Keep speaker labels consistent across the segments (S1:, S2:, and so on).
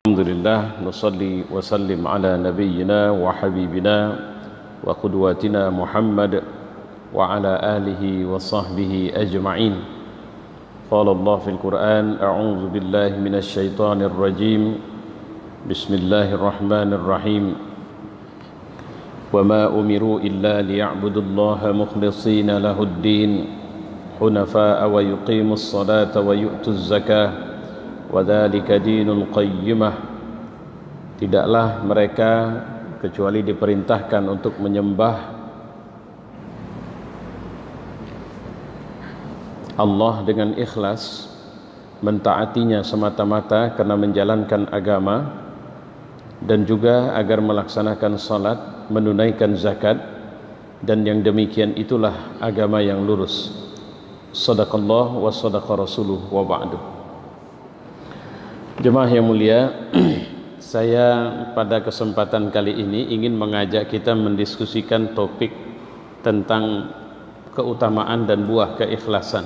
S1: Alhamdulillah, nusalli wa sallim ala nabiyyina wa habibina wa qudwatina Muhammad wa ala alihi wa sahbihi ajma'in. Qala Allah fil Qur'an, a'udzu billahi minasy syaithanir rajim. Bismillahirrahmanirrahim. Wa ma umiru illa liya'budullaha mukhlishina lahud-din hunafa'a wa yuqimus salata wa yu'tuz zakah wadzalika dinul qayyimah. Tidaklah mereka kecuali diperintahkan untuk menyembah Allah dengan ikhlas, mentaatinya semata-mata karena menjalankan agama, dan juga agar melaksanakan salat, menunaikan zakat, dan yang demikian itulah agama yang lurus. Shadaqallah wa shadaqa rasuluh wa ba'du. Jemaah yang mulia, saya pada kesempatan kali ini ingin mengajak kita mendiskusikan topik tentang keutamaan dan buah keikhlasan.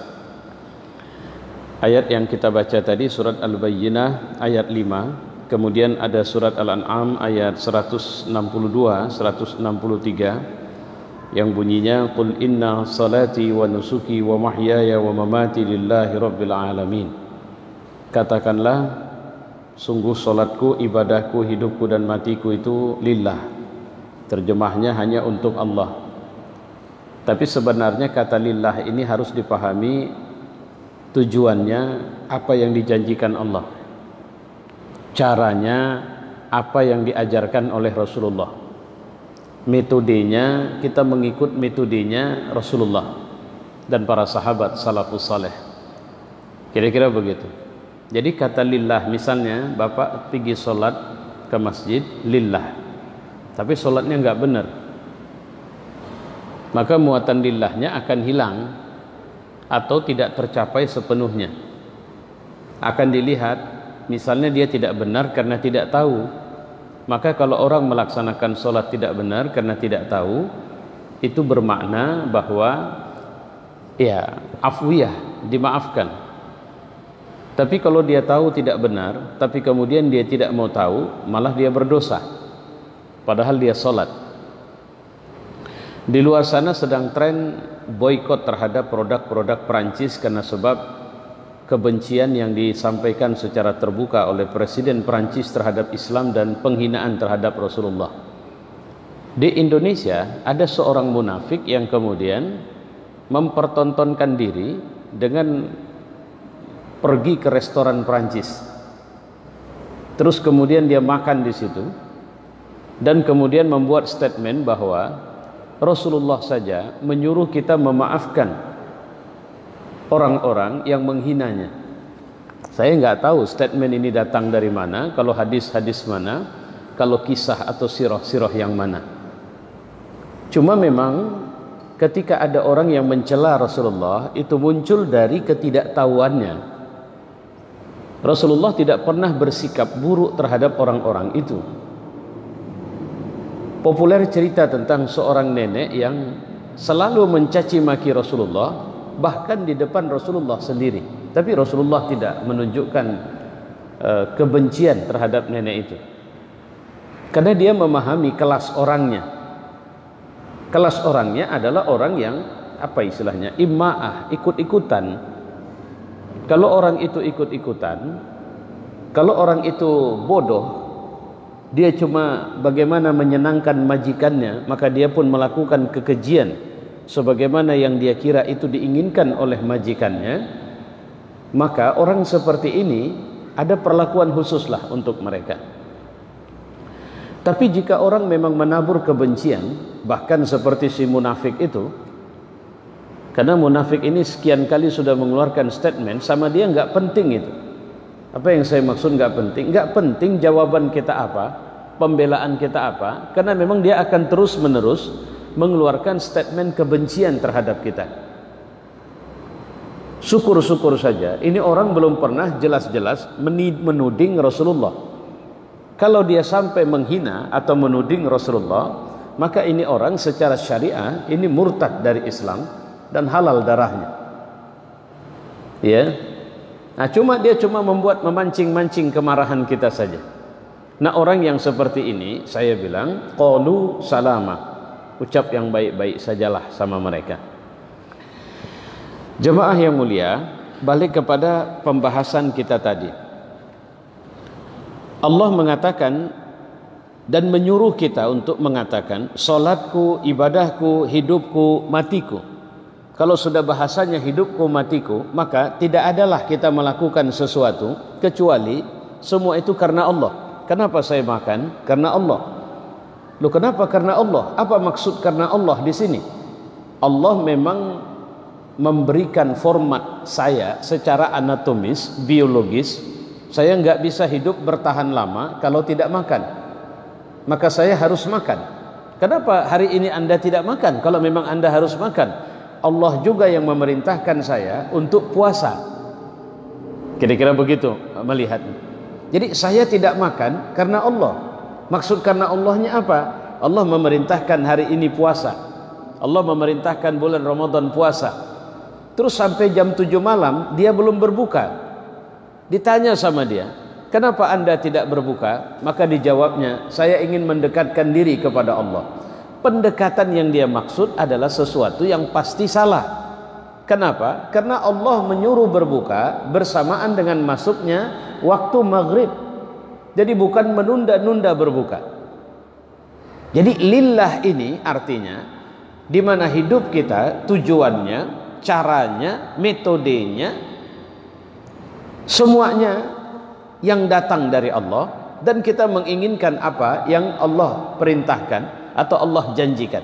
S1: Ayat yang kita baca tadi surat Al-Bayyinah ayat 5, kemudian ada surat Al-An'am ayat 162, 163 yang bunyinya qul inna salati wa nusuki wa mahyaya wa mamati lillahi rabbil alamin. Katakanlah, sungguh solatku, ibadahku, hidupku dan matiku itu lillah. Terjemahnya hanya untuk Allah. Tapi sebenarnya kata lillah ini harus dipahami tujuannya apa yang dijanjikan Allah, caranya apa yang diajarkan oleh Rasulullah, metodenya kita mengikut metodenya Rasulullah dan para sahabat salafus saleh. Kira-kira begitu. Jadi kata lillah, misalnya bapak pergi solat ke masjid lillah, tapi solatnya enggak benar, maka muatan lillahnya akan hilang atau tidak tercapai sepenuhnya. Akan dilihat, misalnya dia tidak benar karena tidak tahu, maka kalau orang melaksanakan solat tidak benar karena tidak tahu, itu bermakna bahwa ya afwiyah, dimaafkan. Tapi kalau dia tahu tidak benar, tapi kemudian dia tidak mau tahu, malah dia berdosa, padahal dia sholat. Di luar sana sedang tren boykot terhadap produk-produk Perancis karena sebab kebencian yang disampaikan secara terbuka oleh Presiden Perancis terhadap Islam dan penghinaan terhadap Rasulullah. Di Indonesia ada seorang munafik yang kemudian mempertontonkan diri dengan pergi ke restoran Prancis, terus kemudian dia makan di situ, dan kemudian membuat statement bahwa Rasulullah saja menyuruh kita memaafkan orang-orang yang menghinanya. Saya nggak tahu statement ini datang dari mana, kalau hadis-hadis mana, kalau kisah atau sirah-sirah yang mana. Cuma memang ketika ada orang yang mencela Rasulullah, itu muncul dari ketidaktahuannya. Rasulullah tidak pernah bersikap buruk terhadap orang-orang itu. Populer cerita tentang seorang nenek yang selalu mencaci maki Rasulullah, bahkan di depan Rasulullah sendiri. Tapi Rasulullah tidak menunjukkan kebencian terhadap nenek itu, karena dia memahami kelas orangnya. Kelas orangnya adalah orang yang apa istilahnya, imma'ah, ikut-ikutan. Kalau orang itu ikut-ikutan, kalau orang itu bodoh, dia cuma bagaimana menyenangkan majikannya, maka dia pun melakukan kekejian sebagaimana yang dia kira itu diinginkan oleh majikannya, maka orang seperti ini ada perlakuan khususlah untuk mereka. Tapi jika orang memang menabur kebencian, bahkan seperti si munafik itu, karena munafik ini sekian kali sudah mengeluarkan statement, sama dia nggak penting itu. Apa yang saya maksud nggak penting? Nggak penting jawaban kita apa, pembelaan kita apa, karena memang dia akan terus-menerus mengeluarkan statement kebencian terhadap kita. Syukur-syukur saja, ini orang belum pernah jelas-jelas menuding Rasulullah. Kalau dia sampai menghina atau menuding Rasulullah, maka ini orang secara syariah ini murtad dari Islam dan halal darahnya. Ya. Nah, dia cuma membuat memancing-mancing kemarahan kita saja. Nah, orang yang seperti ini saya bilang qalu salama, ucap yang baik-baik sajalah sama mereka. Jemaah yang mulia, balik kepada pembahasan kita tadi. Allah mengatakan dan menyuruh kita untuk mengatakan salatku, ibadahku, hidupku, matiku. Kalau sudah bahasanya hidupku, matiku, maka tidak adalah kita melakukan sesuatu kecuali semua itu karena Allah. Kenapa saya makan? Karena Allah. Loh, kenapa karena Allah? Apa maksud karena Allah di sini? Allah memang memberikan format saya secara anatomis, biologis. Saya nggak bisa hidup bertahan lama kalau tidak makan. Maka saya harus makan. Kenapa hari ini Anda tidak makan? Kalau memang Anda harus makan, Allah juga yang memerintahkan saya untuk puasa. Kira-kira begitu melihatnya. Jadi saya tidak makan karena Allah. Maksud karena Allahnya apa? Allah memerintahkan hari ini puasa. Allah memerintahkan bulan Ramadan puasa. Terus sampai jam 7 malam dia belum berbuka. Ditanya sama dia, kenapa Anda tidak berbuka? Maka dijawabnya, saya ingin mendekatkan diri kepada Allah. Pendekatan yang dia maksud adalah sesuatu yang pasti salah. Kenapa? Karena Allah menyuruh berbuka bersamaan dengan masuknya waktu maghrib. Jadi bukan menunda-nunda berbuka. Jadi lillah ini artinya di mana hidup kita, tujuannya, caranya, metodenya, semuanya yang datang dari Allah, dan kita menginginkan apa yang Allah perintahkan atau Allah janjikan.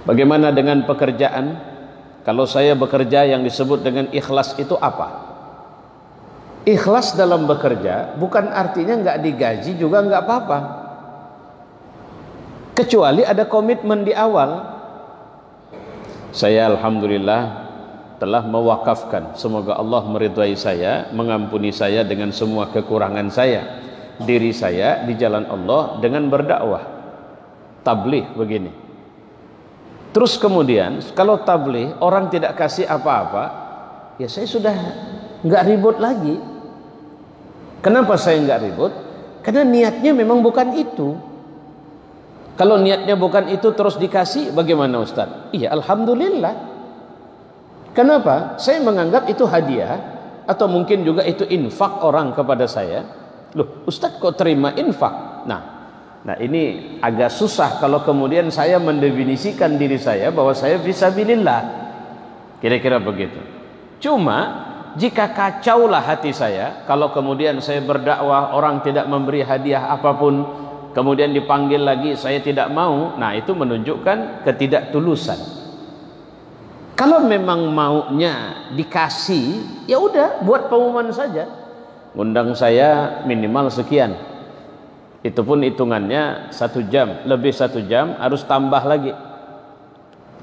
S1: Bagaimana dengan pekerjaan? Kalau saya bekerja, yang disebut dengan ikhlas itu apa? Ikhlas dalam bekerja bukan artinya nggak digaji juga nggak apa-apa, kecuali ada komitmen di awal. Saya alhamdulillah telah mewakafkan, semoga Allah meridhai saya, mengampuni saya dengan semua kekurangan saya, diri saya di jalan Allah dengan berdakwah tabligh begini. Terus kemudian kalau tabligh orang tidak kasih apa-apa, ya saya sudah nggak ribut lagi. Kenapa saya nggak ribut? Karena niatnya memang bukan itu. Kalau niatnya bukan itu terus dikasih, bagaimana Ustaz? Iya, alhamdulillah. Kenapa? Saya menganggap itu hadiah, atau mungkin juga itu infak orang kepada saya. Loh, Ustaz kok terima infak? Nah ini agak susah kalau kemudian saya mendefinisikan diri saya bahwa saya fisabilillah. Kira-kira begitu. Cuma jika kacaulah hati saya, kalau kemudian saya berdakwah orang tidak memberi hadiah apapun, kemudian dipanggil lagi saya tidak mau, nah itu menunjukkan ketidaktulusan. Kalau memang maunya dikasih, ya udah buat pengumuman saja. Undang saya minimal sekian. Itu pun hitungannya 1 jam, lebih 1 jam harus tambah lagi.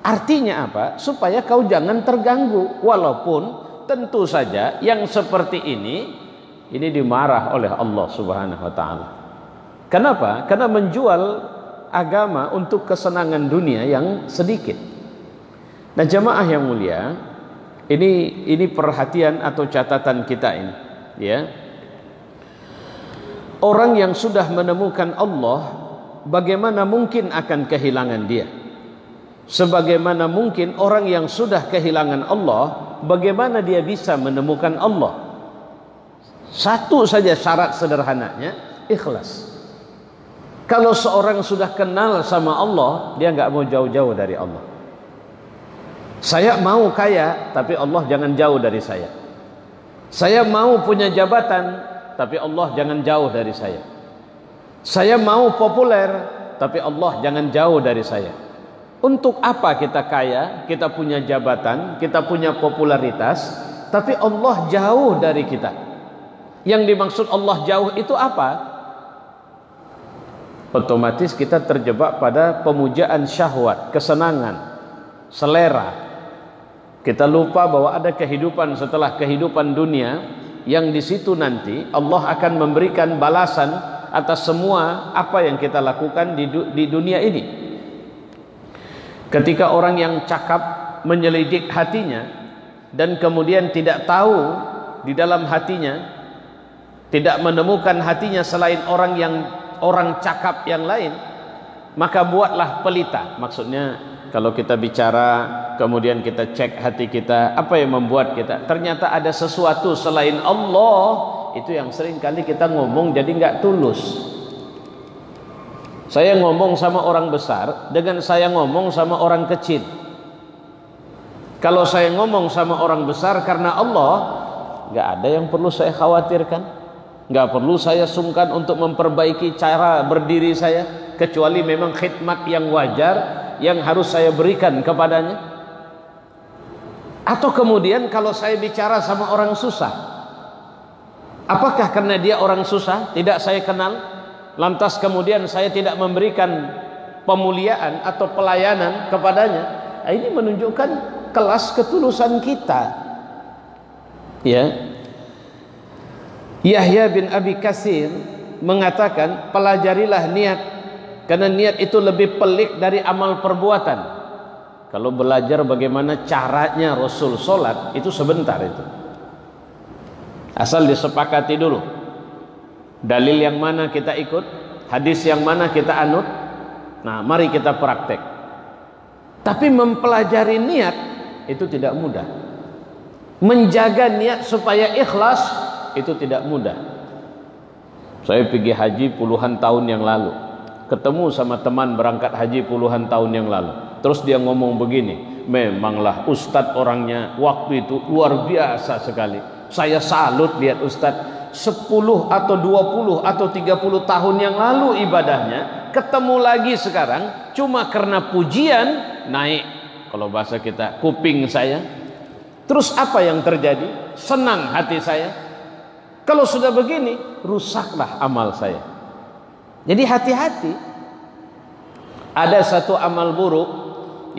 S1: Artinya apa? Supaya kau jangan terganggu. Walaupun tentu saja yang seperti ini dimarah oleh Allah Subhanahu wa taala. Kenapa? Karena menjual agama untuk kesenangan dunia yang sedikit. Nah, jamaah yang mulia, ini perhatian atau catatan kita ini, ya. Orang yang sudah menemukan Allah, bagaimana mungkin akan kehilangan dia? Sebagaimana mungkin orang yang sudah kehilangan Allah, bagaimana dia bisa menemukan Allah? Satu saja syarat sederhananya, ikhlas. Kalau seorang sudah kenal sama Allah, dia nggak mau jauh-jauh dari Allah. Saya mau kaya, tapi Allah jangan jauh dari saya. Saya mau punya jabatan, tapi Allah jangan jauh dari saya. Saya mau populer, tapi Allah jangan jauh dari saya. Untuk apa kita kaya, kita punya jabatan, kita punya popularitas, tapi Allah jauh dari kita? Yang dimaksud Allah jauh itu apa? Otomatis kita terjebak pada pemujaan syahwat, kesenangan, selera. Kita lupa bahwa ada kehidupan setelah kehidupan dunia, yang di situ nanti Allah akan memberikan balasan atas semua apa yang kita lakukan di dunia ini. Ketika orang yang cakap menyelidik hatinya dan kemudian tidak tahu di dalam hatinya tidak menemukan hatinya selain orang cakap yang lain, maka buatlah pelita. Maksudnya kalau kita bicara kemudian kita cek hati kita, apa yang membuat kita ternyata ada sesuatu selain Allah, itu yang sering kali kita ngomong jadi nggak tulus. Saya ngomong sama orang besar dengan saya ngomong sama orang kecil. Kalau saya ngomong sama orang besar karena Allah, nggak ada yang perlu saya khawatirkan, nggak perlu saya sungkan untuk memperbaiki cara berdiri saya, kecuali memang khidmat yang wajar yang harus saya berikan kepadanya. Atau kemudian kalau saya bicara sama orang susah, apakah karena dia orang susah tidak saya kenal, lantas kemudian saya tidak memberikan pemuliaan atau pelayanan kepadanya? Nah, ini menunjukkan kelas ketulusan kita. Ya, Yahya bin Abi Katsir mengatakan, pelajarilah niat, karena niat itu lebih pelik dari amal perbuatan. Kalau belajar bagaimana caranya Rasul sholat, itu sebentar itu. Asal disepakati dulu dalil yang mana kita ikut, hadis yang mana kita anut. Nah, mari kita praktek. Tapi mempelajari niat itu tidak mudah. Menjaga niat supaya ikhlas itu tidak mudah. Saya pergi haji puluhan tahun yang lalu, ketemu sama teman berangkat haji puluhan tahun yang lalu. Terus dia ngomong begini, memanglah Ustadz orangnya waktu itu luar biasa sekali. Saya salut lihat Ustadz 10 atau 20 atau 30 tahun yang lalu ibadahnya, ketemu lagi sekarang cuma karena pujian naik, kalau bahasa kita, kuping saya. Terus apa yang terjadi? Senang hati saya. Kalau sudah begini, rusaklah amal saya. Jadi hati-hati. Ada satu amal buruk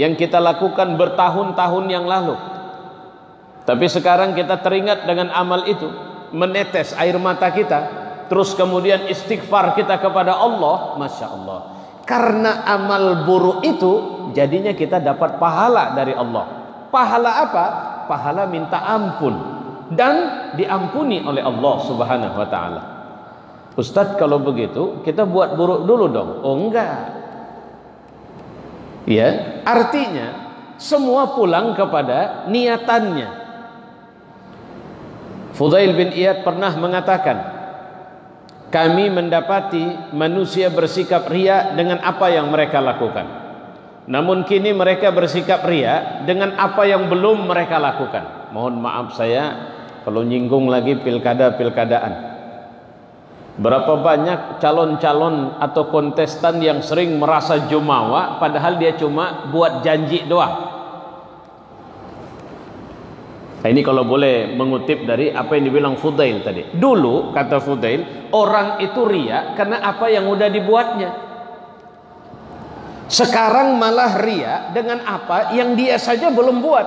S1: yang kita lakukan bertahun-tahun yang lalu, tapi sekarang kita teringat dengan amal itu, menetes air mata kita, terus kemudian istighfar kita kepada Allah. Masya Allah, karena amal buruk itu jadinya kita dapat pahala dari Allah. Pahala apa? Pahala minta ampun dan diampuni oleh Allah Subhanahu wa ta'ala. Ustadz, kalau begitu kita buat buruk dulu dong. Oh enggak. Ya, artinya semua pulang kepada niatannya. Fudail bin Iyad pernah mengatakan, kami mendapati manusia bersikap riya dengan apa yang mereka lakukan, namun kini mereka bersikap riya dengan apa yang belum mereka lakukan. Mohon maaf saya kalau nyinggung lagi pilkada-pilkadaan. Berapa banyak calon-calon atau kontestan yang sering merasa jumawa padahal dia cuma buat janji doang. Nah, ini kalau boleh mengutip dari apa yang dibilang Fudail tadi. Dulu kata Fudail, orang itu riya karena apa yang udah dibuatnya. Sekarang malah riya dengan apa yang dia saja belum buat.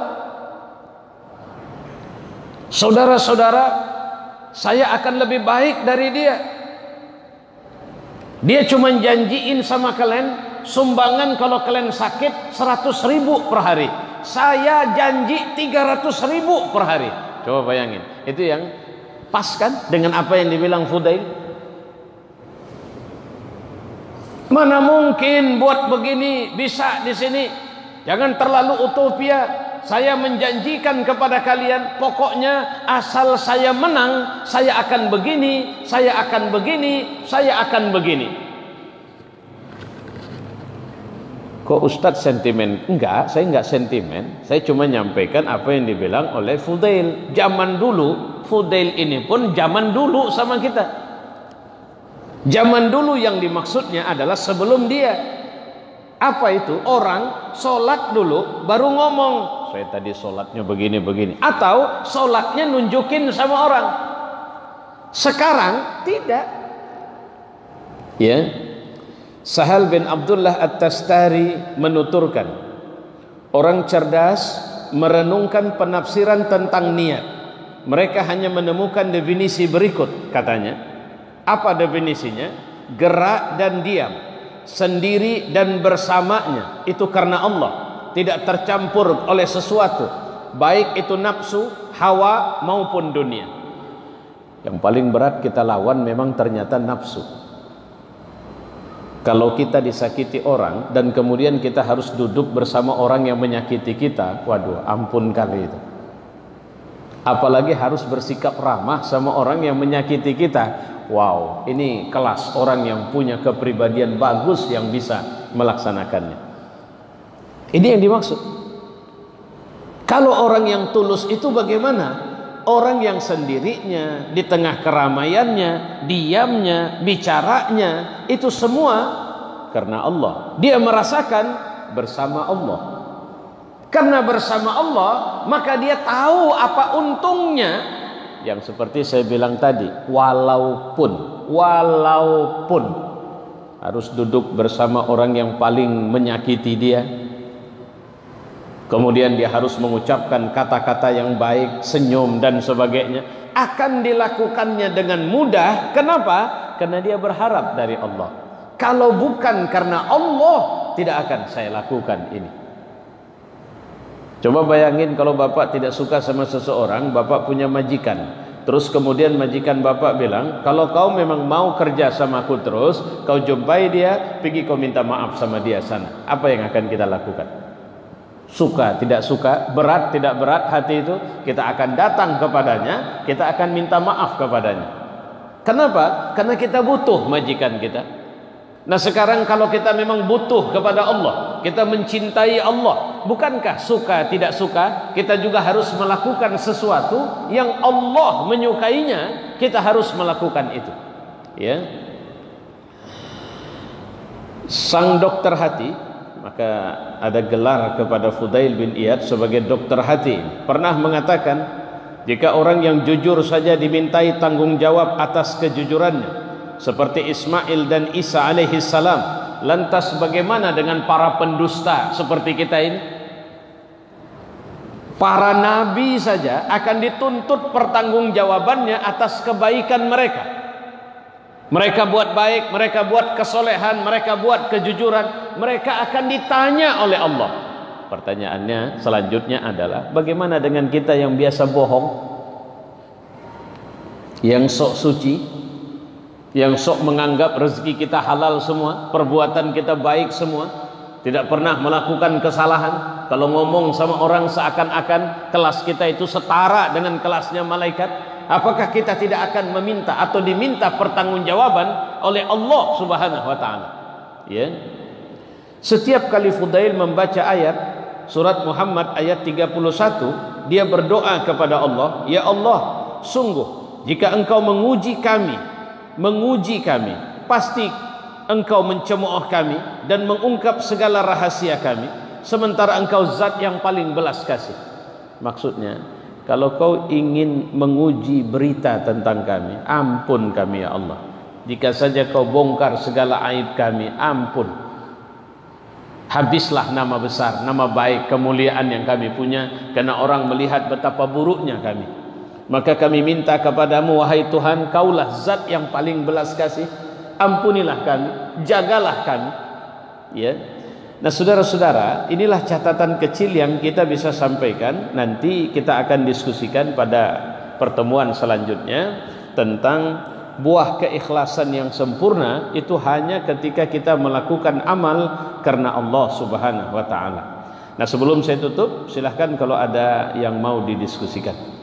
S1: Saudara-saudara, saya akan lebih baik dari dia. Dia cuma janjiin sama kalian sumbangan kalau kalian sakit 100.000 per hari. Saya janji 300.000 per hari. Coba bayangin, itu yang pas kan dengan apa yang dibilang Fudail? Mana mungkin buat begini bisa di sini? Jangan terlalu utopia. Saya menjanjikan kepada kalian, pokoknya asal saya menang, saya akan begini, saya akan begini, saya akan begini. Kok Ustadz sentimen? Enggak, saya enggak sentimen. Saya cuma nyampaikan apa yang dibilang oleh Fudail. Zaman dulu, Fudail ini pun zaman dulu sama kita. Zaman dulu yang dimaksudnya adalah sebelum dia. Apa itu? Orang sholat dulu baru ngomong, saya tadi sholatnya begini-begini, atau sholatnya nunjukin sama orang. Sekarang tidak. Ya, Sahal bin Abdullah At-Tastari menuturkan, orang cerdas merenungkan penafsiran tentang niat. Mereka hanya menemukan definisi berikut, katanya. Apa definisinya? Gerak dan diam, sendiri dan bersamanya, itu karena Allah, tidak tercampur oleh sesuatu, baik itu nafsu, hawa maupun dunia. Yang paling berat kita lawan memang ternyata nafsu. Kalau kita disakiti orang dan kemudian kita harus duduk bersama orang yang menyakiti kita, waduh, ampun kali itu. Apalagi harus bersikap ramah sama orang yang menyakiti kita. Wow, ini kelas orang yang punya kepribadian bagus yang bisa melaksanakannya. Ini yang dimaksud. Kalau orang yang tulus itu bagaimana? Orang yang sendirinya, di tengah keramaiannya, diamnya, bicaranya, itu semua karena Allah. Dia merasakan bersama Allah. Karena bersama Allah, maka dia tahu apa untungnya. Yang seperti saya bilang tadi, walaupun harus duduk bersama orang yang paling menyakiti dia, kemudian dia harus mengucapkan kata-kata yang baik, senyum dan sebagainya, akan dilakukannya dengan mudah. Kenapa? Karena dia berharap dari Allah. Kalau bukan karena Allah, tidak akan saya lakukan ini. Coba bayangin kalau bapak tidak suka sama seseorang, bapak punya majikan, terus kemudian majikan bapak bilang, kalau kau memang mau kerja sama aku terus, kau jumpai dia, pergi kau minta maaf sama dia sana. Apa yang akan kita lakukan? Suka tidak suka, berat tidak berat hati itu, kita akan datang kepadanya, kita akan minta maaf kepadanya. Kenapa? Karena kita butuh majikan kita. Nah sekarang kalau kita memang butuh kepada Allah, kita mencintai Allah, bukankah suka tidak suka kita juga harus melakukan sesuatu yang Allah menyukainya, kita harus melakukan itu, ya. Sang dokter hati, maka ada gelar kepada Fudail bin Iyad sebagai dokter hati, pernah mengatakan, jika orang yang jujur saja dimintai tanggung jawab atas kejujurannya seperti Ismail dan Isa alaihi salam, lantas bagaimana dengan para pendusta seperti kita ini? Para nabi saja akan dituntut pertanggungjawabannya atas kebaikan mereka. Mereka buat baik, mereka buat kesolehan, mereka buat kejujuran, mereka akan ditanya oleh Allah. Pertanyaannya selanjutnya adalah, bagaimana dengan kita yang biasa bohong, yang sok suci, yang sok menganggap rezeki kita halal semua, perbuatan kita baik semua, tidak pernah melakukan kesalahan. Kalau ngomong sama orang seakan-akan kelas kita itu setara dengan kelasnya malaikat. Apakah kita tidak akan meminta atau diminta pertanggungjawaban oleh Allah Subhanahu wa taala? Ya. Setiap kali Fudail membaca ayat surat Muhammad ayat 31, dia berdoa kepada Allah, ya Allah, sungguh jika engkau menguji kami, pasti engkau mencemooh kami dan mengungkap segala rahasia kami, sementara engkau zat yang paling belas kasih. Maksudnya, kalau kau ingin menguji berita tentang kami, ampun kami ya Allah. Jika saja kau bongkar segala aib kami, ampun. Habislah nama besar, nama baik, kemuliaan yang kami punya, karena orang melihat betapa buruknya kami. Maka kami minta kepadamu, wahai Tuhan, kaulah zat yang paling belas kasih, ampunilah kami, jagalah kami, ya. Nah saudara-saudara, inilah catatan kecil yang kita bisa sampaikan. Nanti kita akan diskusikan pada pertemuan selanjutnya tentang buah keikhlasan yang sempurna itu hanya ketika kita melakukan amal karena Allah Subhanahu wa taala. Nah sebelum saya tutup, silahkan kalau ada yang mau didiskusikan.